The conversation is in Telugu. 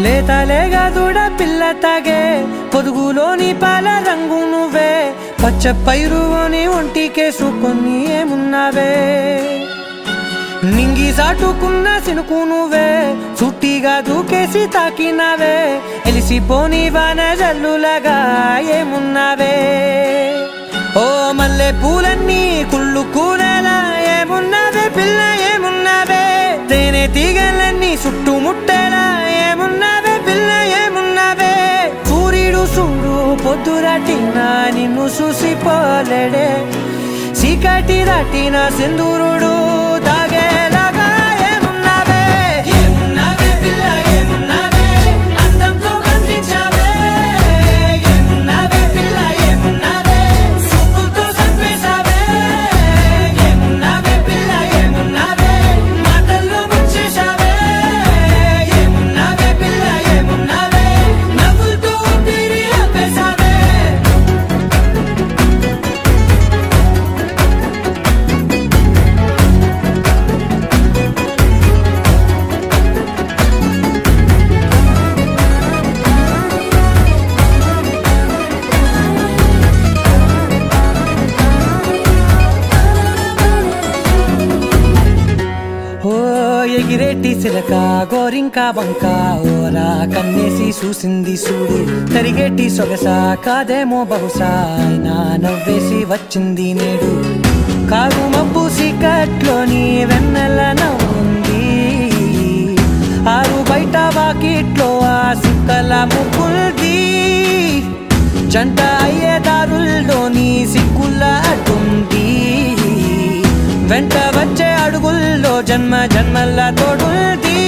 లేతలేగా దూడ పిల్ల తాగే పొదుగులోని పాల రంగు నువ్వే పచ్చ పైరుని ఒంటికేసుకొని ఏమున్నావే నింగి సాటుకున్న సినుకు నువ్వే చుట్టిగా దూకేసి తాకినావే ఎలిసిపోని వాన జల్లులగా ఏమున్నావే ఓ మల్లె పూలన్నీ కుళ్ళు కూరలా ఏమున్నావే పిల్ల ఏమున్నావే తేనె తీగలన్నీ చుట్టుముట్టేలా ఏమున్నావే పిల్ల ఏమున్నావే సూర్యుడు చూడు పొద్దురాటిన నిన్ను చూసిపోలేడే చీకటి దాటిన సింధూరుడు తాగేలాగా ఏమున్నావే ఏమున్నావే పిల్ల ఏమున్నావే అందంతో కనిపించావే ఏమున్నావే పిల్ల ఏమున్నావే చూపులతో చంపేశావే ఏమున్నావే పిల్ల ఏమున్నావే మాటల్లో ముంచేశావే ఏమున్నావే పిల్ల ఏమున్నావే నవ్వులతో ఊపిరి ఆపేశావే ఎగిరేటి సిలక గోరింక వంక ఓరా కన్నేసి చూసింది చూడు తరిగేటి సొగస కాదేమో బహుశా నా నవ్వేసి వచ్చింది నేడు కారు మబ్బు సీకట్లోని వెన్నెల నవ్వుంది ఆరు బయట వాకిట్లో ఆ సుక్కల ముగ్గుల్ది జంట అయ్యే దారుల్లోని సిక్కుల అడ్డుంది వెంట వచ్చే అడుగుల్లో జన్మ జన్మల తోడుంది